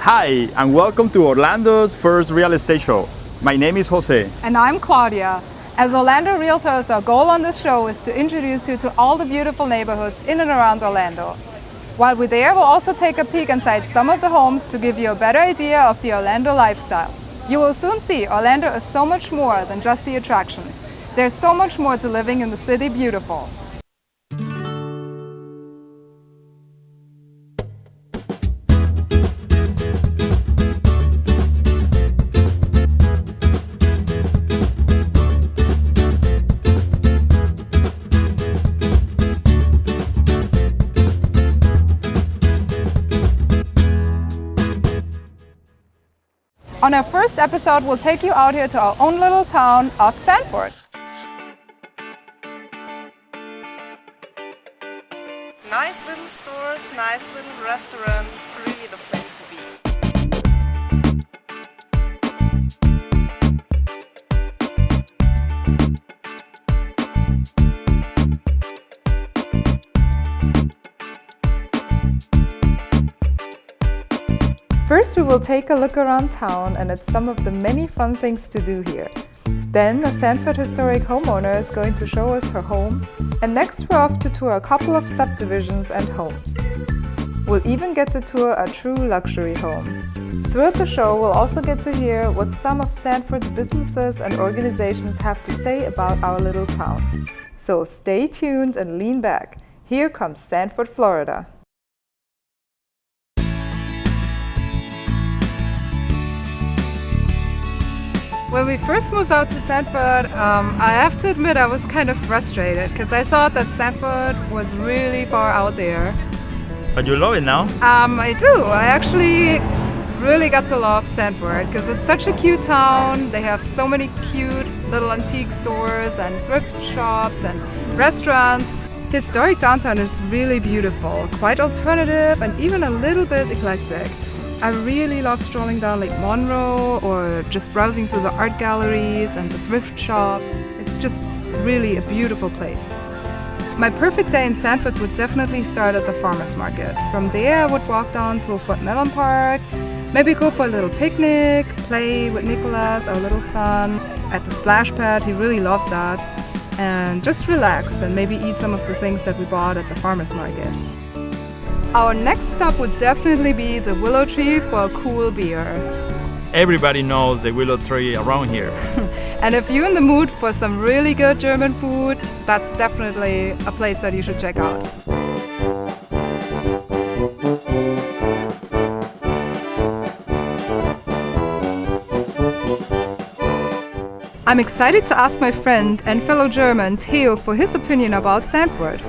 Hi, and welcome to Orlando's first real estate show. My name is Jose. And I'm Claudia. As Orlando Realtors, our goal on this show is to introduce you to all the beautiful neighborhoods in and around Orlando. While we're there, we'll also take a peek inside some of the homes to give you a better idea of the Orlando lifestyle. You will soon see Orlando is so much more than just the attractions. There's so much more to living in the city beautiful. On our first episode, we'll take you out here to our own little town of Sanford. Nice little stores, nice little restaurants, really the place to be. First, we will take a look around town and at some of the many fun things to do here. Then, a Sanford historic homeowner is going to show us her home, and next we're off to tour a couple of subdivisions and homes. We'll even get to tour a true luxury home. Throughout the show, we'll also get to hear what some of Sanford's businesses and organizations have to say about our little town. So stay tuned and lean back. Here comes Sanford, Florida. When we first moved out to Sanford, I have to admit I was kind of frustrated because I thought that Sanford was really far out there. But you love it now? I do. I actually really got to love Sanford because it's such a cute town. They have so many cute little antique stores and thrift shops and restaurants. Historic downtown is really beautiful, quite alternative and even a little bit eclectic. I really love strolling down Lake Monroe or just browsing through the art galleries and the thrift shops. It's just really a beautiful place. My perfect day in Sanford would definitely start at the farmer's market. From there I would walk down to Fort Mellon Park, maybe go for a little picnic, play with Nicholas, our little son, at the splash pad, he really loves that, and just relax and maybe eat some of the things that we bought at the farmer's market. Our next stop would definitely be the Willow Tree for a cool beer. Everybody knows the Willow Tree around here. And if you're in the mood for some really good German food, that's definitely a place that you should check out. I'm excited to ask my friend and fellow German Theo for his opinion about Sanford.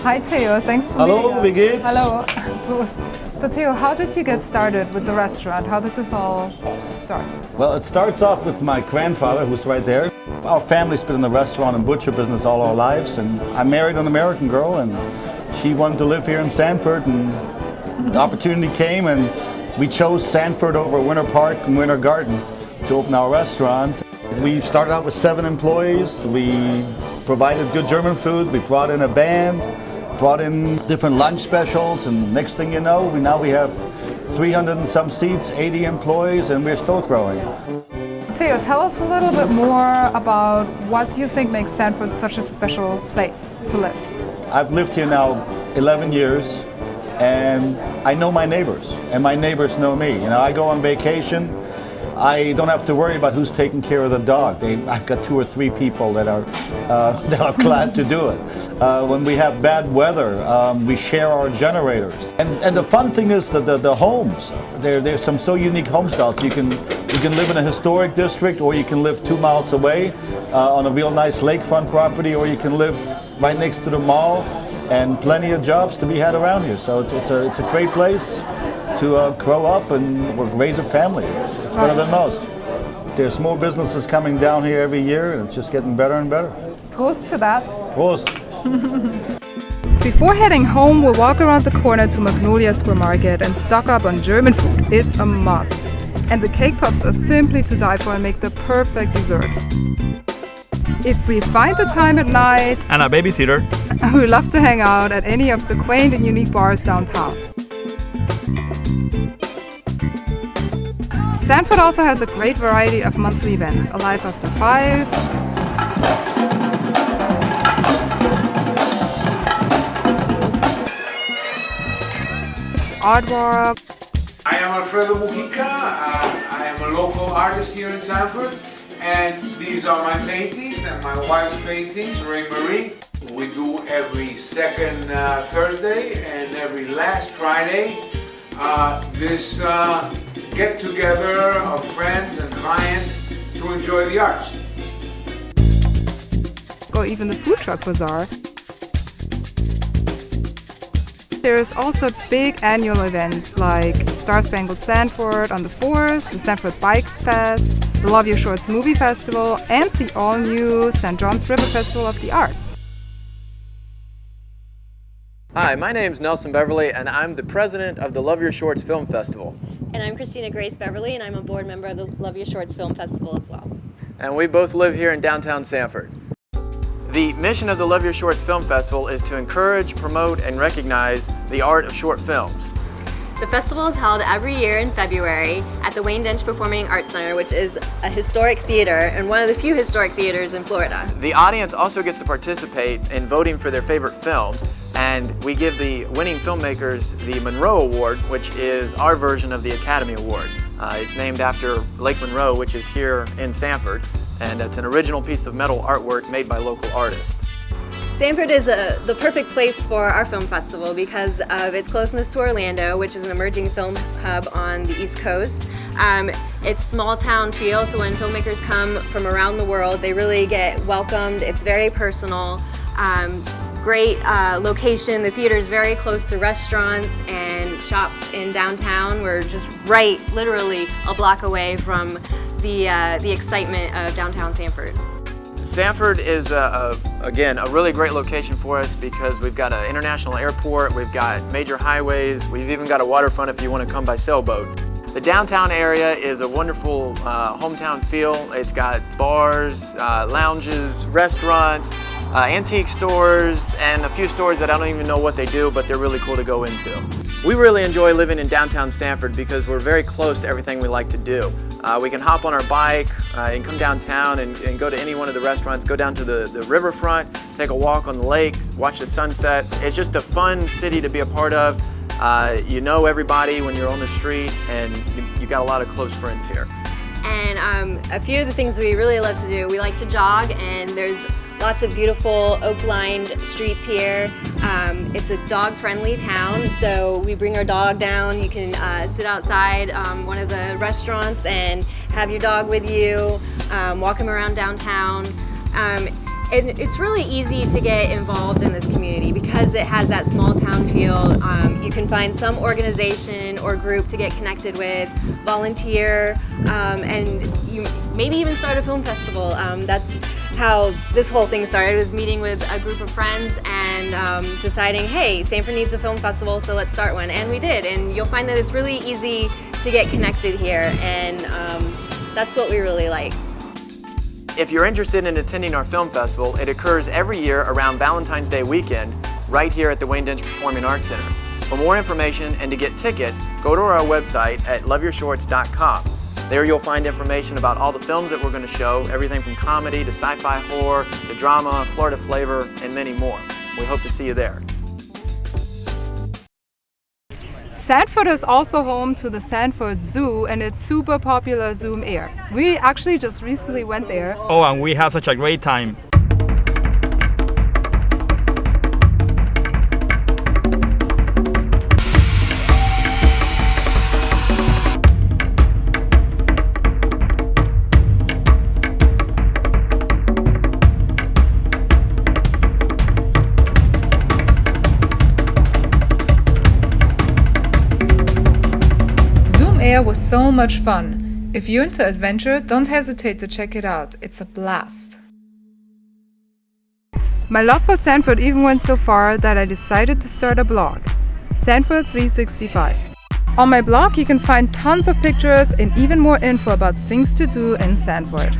Hi Theo, thanks for meeting us. Hallo, wie geht's? Hello. Prost. So Theo, how did you get started with the restaurant? How did this all start? Well, it starts off with my grandfather, who's right there. Our family's been in the restaurant and butcher business all our lives, and I married an American girl, and she wanted to live here in Sanford, and the opportunity came, and we chose Sanford over Winter Park and Winter Garden to open our restaurant. We started out with 7 employees. We provided good German food. We brought in a band, brought in different lunch specials, and next thing you know, we have 300 and some seats, 80 employees, and we're still growing. Theo, tell us a little bit more about what you think makes Sanford such a special place to live. I've lived here now 11 years, and I know my neighbors, and my neighbors know me. You know, I go on vacation. I don't have to worry about who's taking care of the dog. I've got 2 or 3 people that are glad to do it. When we have bad weather, we share our generators. And the fun thing is that the homes, there's some so unique home styles. You can live in a historic district, or you can live 2 miles away on a real nice lakefront property, or you can live right next to the mall, and plenty of jobs to be had around here. So it's a great place to grow up and raise a family. It's better than most. There's more businesses coming down here every year, and it's just getting better and better. Prost to that. Prost. Before heading home, we'll walk around the corner to Magnolia Square Market and stock up on German food. It's a must. And the cake pops are simply to die for and make the perfect dessert. If we find the time at night And a babysitter. we love to hang out at any of the quaint and unique bars downtown. Sanford also has a great variety of monthly events, Alive After 5, Art Walk. I am Alfredo Mujica. I am a local artist here in Sanford, and these are my paintings and my wife's paintings, Ray Marie. We do every second Thursday and every last Friday this get-together of friends and clients to enjoy the arts. Or even the food truck bazaar. There's also big annual events like Star Spangled Sanford on the 4th, the Sanford Bike Fest, the Love Your Shorts Movie Festival, and the all-new St. John's River Festival of the Arts. Hi, my name is Nelson Beverly, and I'm the president of the Love Your Shorts Film Festival. And I'm Christina Grace Beverly, and I'm a board member of the Love Your Shorts Film Festival as well. And we both live here in downtown Sanford. The mission of the Love Your Shorts Film Festival is to encourage, promote, and recognize the art of short films. The festival is held every year in February at the Wayne Dench Performing Arts Center, which is a historic theater and one of the few historic theaters in Florida. The audience also gets to participate in voting for their favorite films, and we give the winning filmmakers the Monroe Award, which is our version of the Academy Award. It's named after Lake Monroe, which is here in Sanford, and it's an original piece of metal artwork made by local artists. Sanford is the perfect place for our film festival because of its closeness to Orlando, which is an emerging film hub on the East Coast. It's small town feel, so when filmmakers come from around the world, they really get welcomed. It's very personal. Great location. The theater is very close to restaurants and shops in downtown. We're just right, literally a block away from the excitement of downtown Sanford. Sanford is, again, a really great location for us because we've got an international airport, we've got major highways, we've even got a waterfront if you want to come by sailboat. The downtown area is a wonderful hometown feel. It's got bars, lounges, restaurants, antique stores, and a few stores that I don't even know what they do, but they're really cool to go into. We really enjoy living in downtown Sanford because we're very close to everything we like to do. We can hop on our bike and come downtown and go to any one of the restaurants, go down to the riverfront, take a walk on the lakes, watch the sunset. It's just a fun city to be a part of. You know everybody when you're on the street, and you got a lot of close friends here. And a few of the things we really love to do, we like to jog, and there's lots of beautiful oak-lined streets here. It's a dog-friendly town, so we bring our dog down. You can sit outside one of the restaurants and have your dog with you, walk him around downtown. It's really easy to get involved in this community because it has that small town feel. You can find some organization or group to get connected with, volunteer, and you maybe even start a film festival. That's how this whole thing started. Was meeting with a group of friends and deciding, hey, Sanford needs a film festival, so let's start one. And we did, and you'll find that it's really easy to get connected here, and that's what we really like. If you're interested in attending our film festival, it occurs every year around Valentine's Day weekend, right here at the Wayne Dench Performing Arts Center. For more information and to get tickets, go to our website at loveyourshorts.com. There you'll find information about all the films that we're going to show, everything from comedy to sci-fi horror to drama, Florida flavor, and many more. We hope to see you there. Sanford is also home to the Sanford Zoo and its super popular Zoom Air. We actually just recently went there. Oh, and we had such a great time. Was so much fun. If you're into adventure, don't hesitate to check it out. It's a blast. My love for Sanford even went so far that I decided to start a blog, Sanford 365. On my blog you can find tons of pictures and even more info about things to do in Sanford.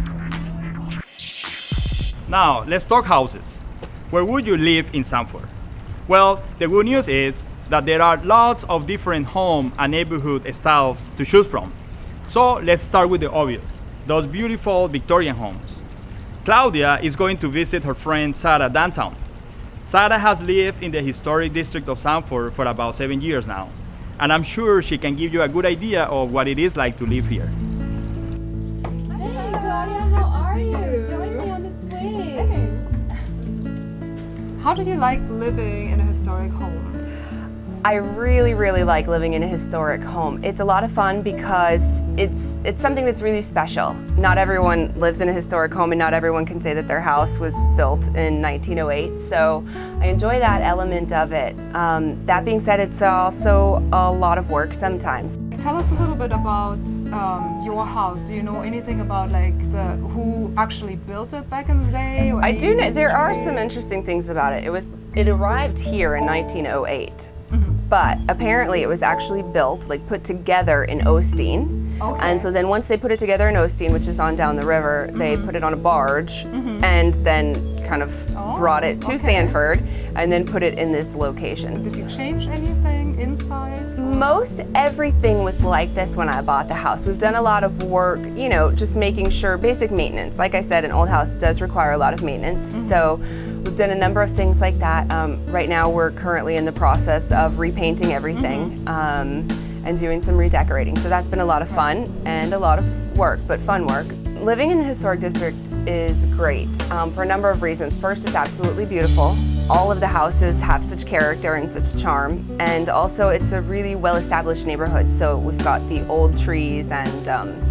Now, let's talk houses. Where would you live in Sanford? Well, the good news is that there are lots of different home and neighborhood styles to choose from. So let's start with the obvious, those beautiful Victorian homes. Claudia is going to visit her friend Sara downtown. Sara has lived in the historic district of Sanford for about 7 years now, and I'm sure she can give you a good idea of what it is like to live here. Hey Claudia, how are you? Join me on this swing. How do you like living in a historic home? I really, really like living in a historic home. It's a lot of fun because it's something that's really special. Not everyone lives in a historic home and not everyone can say that their house was built in 1908. So I enjoy that element of it. That being said, it's also a lot of work sometimes. Tell us a little bit about your house. Do you know anything about like who actually built it back in the day? Or I do know history? there are some interesting things about it. It arrived here in 1908. But apparently it was actually built, like put together in Osteen. Okay. And so then once they put it together in Osteen, which is on down the river, they put it on a barge and then kind of brought it to Sanford and then put it in this location. Did you change anything inside? Most everything was like this when I bought the house. We've done a lot of work, you know, just making sure, basic maintenance. Like I said, an old house does require a lot of maintenance. So we've done a number of things like that. Right now we're currently in the process of repainting everything and doing some redecorating. So that's been a lot of fun and a lot of work, but fun work. Living in the historic district is great for a number of reasons. First, it's absolutely beautiful. All of the houses have such character and such charm, and also it's a really well-established neighborhood. So we've got the old trees and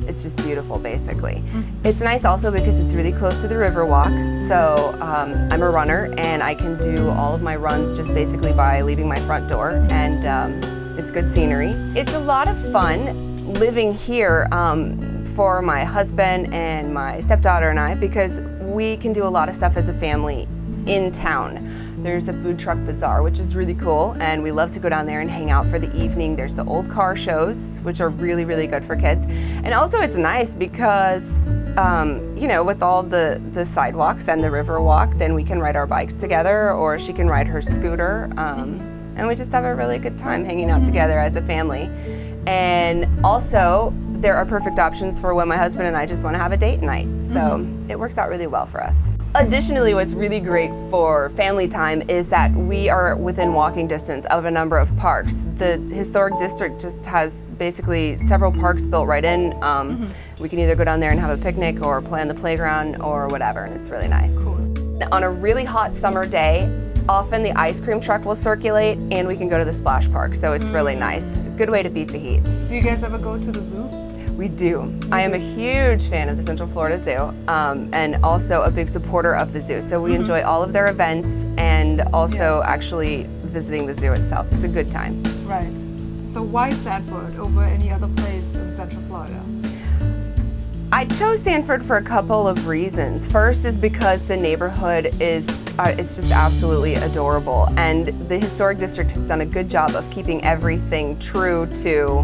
it's just beautiful, basically. It's nice also because it's really close to the Riverwalk. So I'm a runner and I can do all of my runs just basically by leaving my front door, and it's good scenery. It's a lot of fun living here for my husband and my stepdaughter and I, because we can do a lot of stuff as a family in town. There's a food truck bazaar, which is really cool, and we love to go down there and hang out for the evening. There's the old car shows, which are really, really good for kids. And also it's nice because, you know, with all the sidewalks and the river walk, then we can ride our bikes together, or she can ride her scooter. And we just have a really good time hanging out together as a family. And also, there are perfect options for when my husband and I just want to have a date night. So it works out really well for us. Additionally, what's really great for family time is that we are within walking distance of a number of parks. The historic district just has basically several parks built right in. We can either go down there and have a picnic or play on the playground or whatever, and it's really nice. Cool. On a really hot summer day, often the ice cream truck will circulate and we can go to the splash park, so it's really nice. Good way to beat the heat. Do you guys ever go to the zoo? We do. I am a huge fan of the Central Florida Zoo and also a big supporter of the zoo. So we enjoy all of their events and also actually visiting the zoo itself. It's a good time. Right. So why Sanford over any other place in Central Florida? I chose Sanford for a couple of reasons. First is because the neighborhood is, it's just absolutely adorable, and the historic district has done a good job of keeping everything true to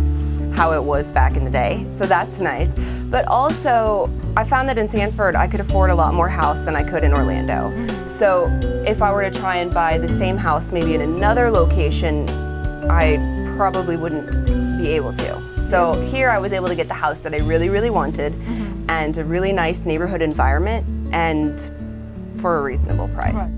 how it was back in the day, so that's nice. But also, I found that in Sanford I could afford a lot more house than I could in Orlando. So if I were to try and buy the same house maybe in another location, I probably wouldn't be able to. So here I was able to get the house that I really, really wanted and a really nice neighborhood environment and for a reasonable price. Right.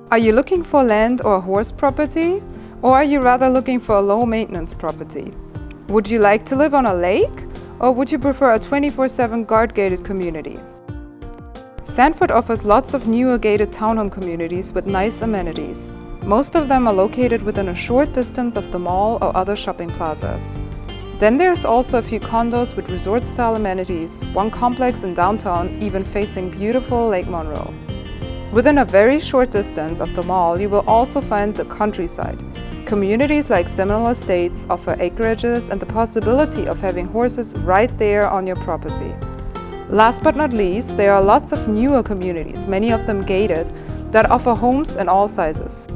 Are you looking for land or horse property? Or are you rather looking for a low maintenance property? Would you like to live on a lake? Or would you prefer a 24/7 guard-gated community? Sanford offers lots of newer gated townhome communities with nice amenities. Most of them are located within a short distance of the mall or other shopping plazas. Then there's also a few condos with resort-style amenities, one complex in downtown even facing beautiful Lake Monroe. Within a very short distance of the mall, you will also find the countryside. Communities like Seminole Estates offer acreages and the possibility of having horses right there on your property. Last but not least, there are lots of newer communities, many of them gated, that offer homes in all sizes.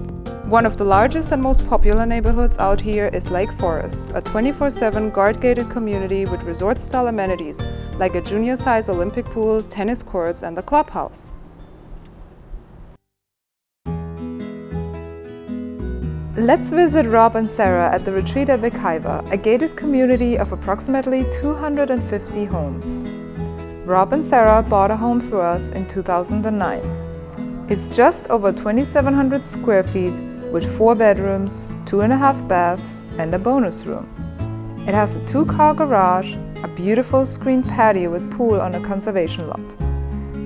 One of the largest and most popular neighborhoods out here is Lake Forest, a 24/7 guard-gated community with resort-style amenities like a junior-size Olympic pool, tennis courts, and the clubhouse. Let's visit Rob and Sara at the retreat at Wekiva, a gated community of approximately 250 homes. Rob and Sara bought a home through us in 2009. It's just over 2,700 square feet with 4 bedrooms, 2.5 baths, and a bonus room. It has a 2-car garage, a beautiful screened patio with pool on a conservation lot.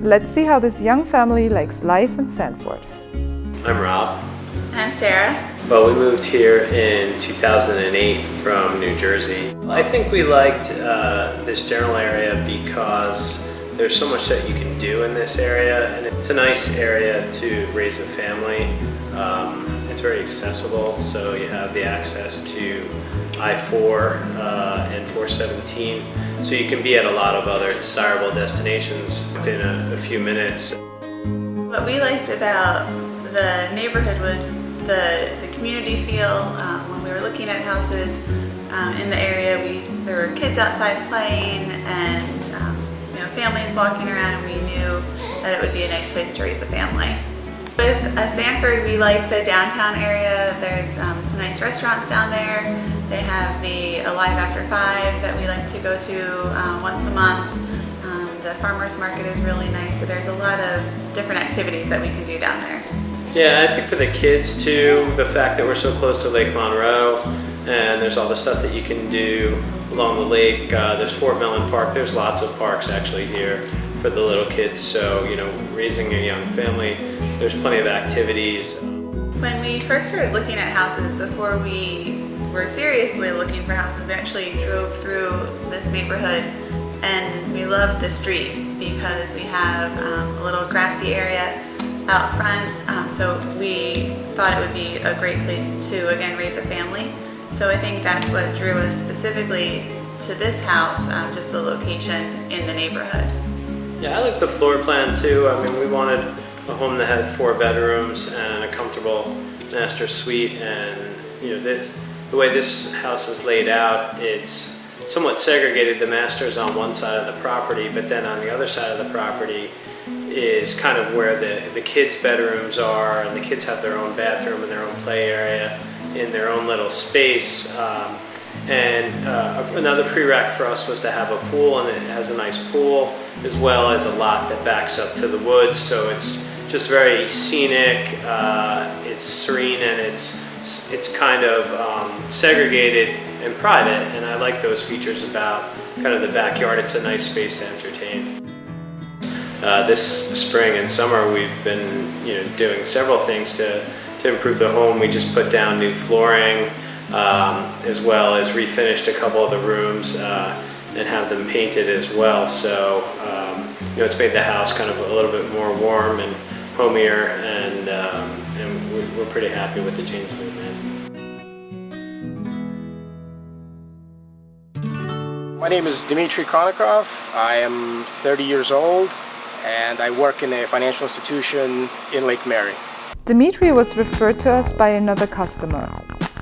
Let's see how this young family likes life in Sanford. I'm Rob. I'm Sara. Well, we moved here in 2008 from New Jersey. I think we liked this general area because there's so much that you can do in this area, and it's a nice area to raise a family. It's very accessible, so you have the access to I-4 and 417, so you can be at a lot of other desirable destinations within a few minutes. What we liked about the neighborhood was the community feel. When we were looking at houses in the area, there were kids outside playing and families walking around, and we knew that it would be a nice place to raise a family. With Sanford, we like the downtown area. There's some nice restaurants down there. They have the Alive After 5 that we like to go to once a month. The farmers market is really nice, so there's a lot of different activities that we can do down there. Yeah, I think for the kids too, the fact that we're so close to Lake Monroe, and there's all the stuff that you can do along the lake. There's Fort Mellon Park. There's lots of parks actually here for the little kids. So, raising a young family, there's plenty of activities. When we first started looking at houses, before we were seriously looking for houses, we actually drove through this neighborhood, and we loved the street because we have a little grassy area out front. So we thought it would be a great place to, again, raise a family. So I think that's what drew us specifically to this house, just the location in the neighborhood. Yeah, I like the floor plan too. I mean, we wanted a home that had 4 bedrooms and a comfortable master suite, and the way this house is laid out, it's somewhat segregated. The master is on one side of the property, but then on the other side of the property is kind of where the kids' bedrooms are, and the kids have their own bathroom and their own play area in their own little space. Another prereq for us was to have a pool, and it has a nice pool as well as a lot that backs up to the woods, so it's just very scenic, it's serene, and it's kind of segregated and private, and I like those features about kind of the backyard. It's a nice space to entertain. This spring and summer we've been doing several things to improve the home. We just put down new flooring, as well as refinished a couple of the rooms and have them painted as well. So it's made the house kind of a little bit more warm and homier, and we're pretty happy with the changes we've made. My name is Dmitry. I am 30 years old, and I work in a financial institution in Lake Mary. Dmitry was referred to us by another customer.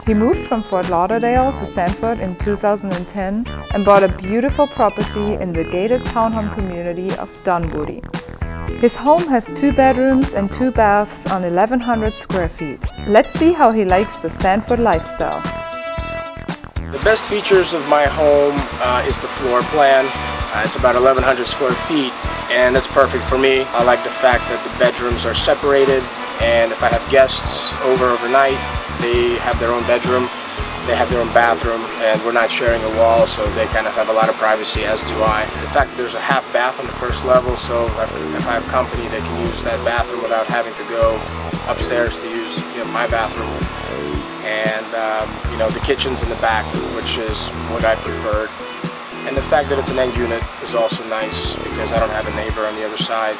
He moved from Fort Lauderdale to Sanford in 2010 and bought a beautiful property in the gated townhome community of Dunwoody. His home has 2 bedrooms and 2 baths on 1,100 square feet. Let's see how he likes the Sanford lifestyle. The best features of my home is the floor plan. It's about 1,100 square feet, and that's perfect for me. I like the fact that the bedrooms are separated, and if I have guests overnight, they have their own bedroom, they have their own bathroom, and we're not sharing a wall, so they kind of have a lot of privacy, as do I. The fact that there's a half bath on the first level, so if I have company, they can use that bathroom without having to go upstairs to use my bathroom. And the kitchen's in the back, which is what I preferred. And the fact that it's an end unit is also nice because I don't have a neighbor on the other side.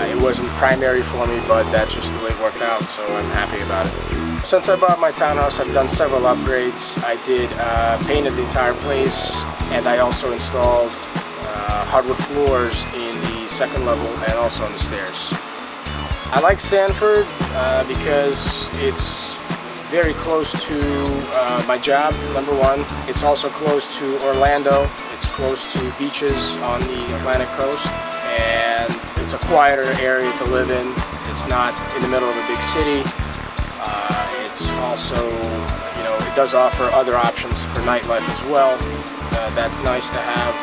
It wasn't primary for me, but that's just the way it worked out, so I'm happy about it. Since I bought my townhouse, I've done several upgrades. I did painted the entire place, and I also installed hardwood floors in the second level and also on the stairs. I like Sanford because it's very close to my job, number one. It's also close to Orlando. It's close to beaches on the Atlantic coast, and it's a quieter area to live in. It's not in the middle of a big city. It's also, you know, it does offer other options for nightlife as well. That's nice to have.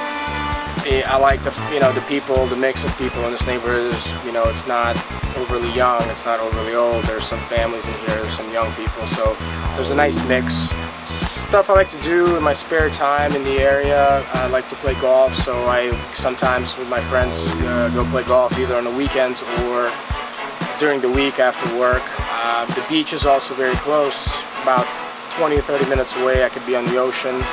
I like the people, the mix of people in this neighborhood is, you know, it's not overly young, it's not overly old. There's some families in here, there's some young people, so there's a nice mix. Stuff I like to do in my spare time in the area, I like to play golf, so I sometimes with my friends go play golf either on the weekends or during the week after work. The beach is also very close, about 20 or 30 minutes away. I could be on the ocean.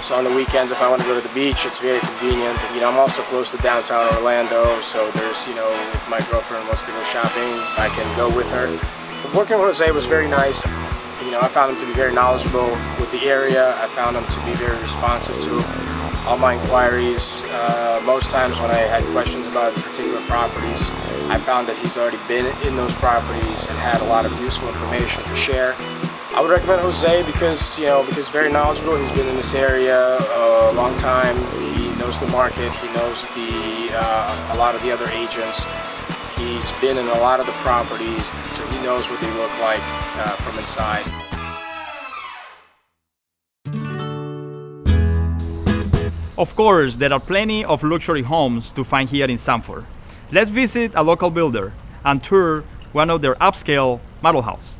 So on the weekends, if I want to go to the beach, it's very convenient. You know, I'm also close to downtown Orlando, so there's, you know, if my girlfriend wants to go shopping, I can go with her. Working with Jose was very nice. You know, I found him to be very knowledgeable with the area. I found him to be very responsive to all my inquiries. Most times when I had questions about particular properties, I found that he's already been in those properties and had a lot of useful information to share. I would recommend Jose because, you know, because he's very knowledgeable. He's been in this area a long time. He knows the market. He knows a lot of the other agents. He's been in a lot of the properties, so he knows what they look like from inside. Of course, there are plenty of luxury homes to find here in Sanford. Let's visit a local builder and tour one of their upscale model houses.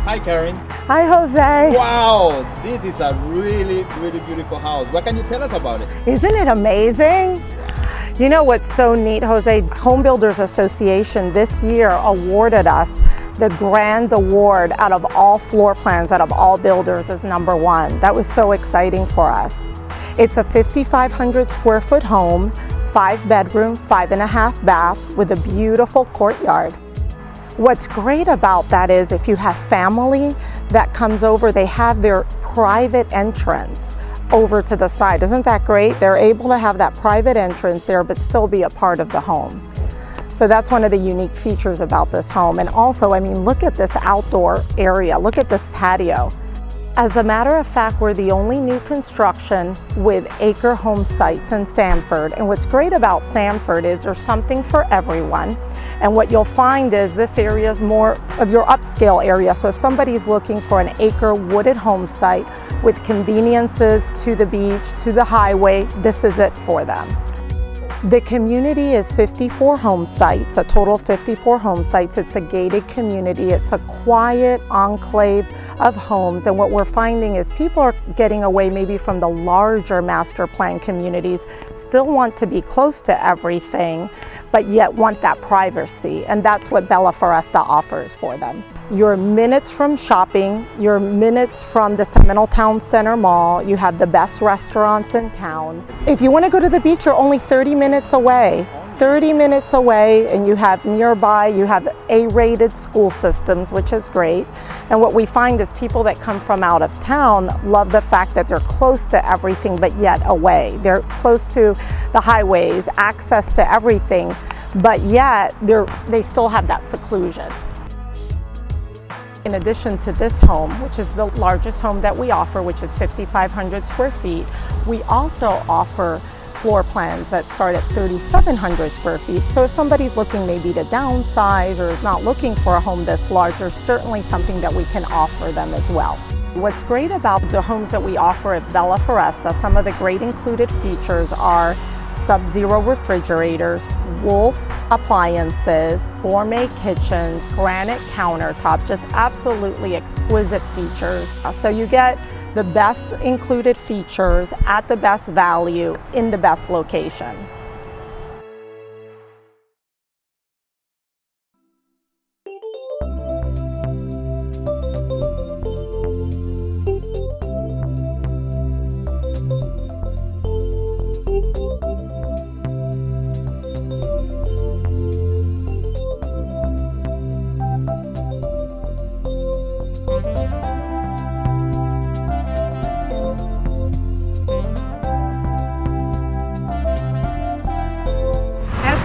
Hi Karen. Hi Jose. Wow, this is a really beautiful house. What can you tell us about it? Isn't it amazing? You know what's so neat, Jose? Home Builders Association this year awarded us the grand award out of all floor plans, out of all builders, as #1. That was so exciting for us. It's a 5,500 square foot home, 5 bedroom, 5.5 bath with a beautiful courtyard. What's great about that is if you have family that comes over, they have their private entrance over to the side. Isn't that great? They're able to have that private entrance there but still be a part of the home. So that's one of the unique features about this home. And also, I mean, look at this outdoor area. Look at this patio. As a matter of fact, we're the only new construction with acre home sites in Sanford. And what's great about Sanford is there's something for everyone. And what you'll find is this area is more of your upscale area. So if somebody's looking for an acre wooded home site with conveniences to the beach, to the highway, this is it for them. The community is 54 home sites, a total of 54 home sites. It's a gated community. It's a quiet enclave of homes. And what we're finding is people are getting away maybe from the larger master plan communities, still want to be close to everything, but yet want that privacy. And that's what Bella Foresta offers for them. You're minutes from shopping, you're minutes from the Seminole Town Center Mall, you have the best restaurants in town. If you want to go to the beach, you're only 30 minutes away. 30 minutes away, and you have nearby, you have A-rated school systems, which is great. And what we find is people that come from out of town love the fact that they're close to everything, but yet away. They're close to the highways, access to everything, but yet they still have that seclusion. In addition to this home, which is the largest home that we offer, which is 5,500 square feet, we also offer floor plans that start at 3,700 square feet. So if somebody's looking maybe to downsize or is not looking for a home this large, there's certainly something that we can offer them as well. What's great about the homes that we offer at Bella Foresta, some of the great included features are sub-zero refrigerators, Wolf appliances, gourmet kitchens, granite countertops, just absolutely exquisite features. So you get the best included features at the best value in the best location.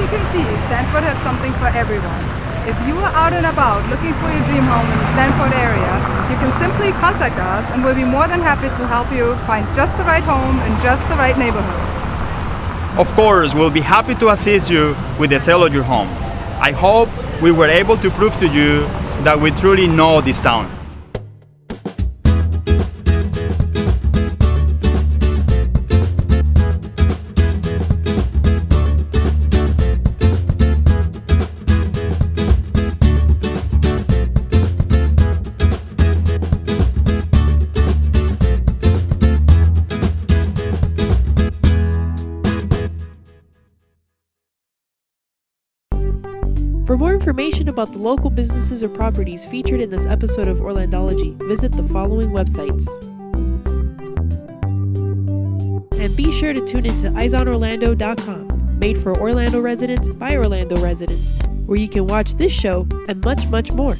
you can see, Sanford has something for everyone. If you are out and about looking for your dream home in the Sanford area, you can simply contact us and we'll be more than happy to help you find just the right home in just the right neighborhood. Of course, we'll be happy to assist you with the sale of your home. I hope we were able to prove to you that we truly know this town. For more information about the local businesses or properties featured in this episode of Orlandology, visit the following websites. And be sure to tune into EyesOnOrlando.com, made for Orlando residents by Orlando residents, where you can watch this show and much, much more.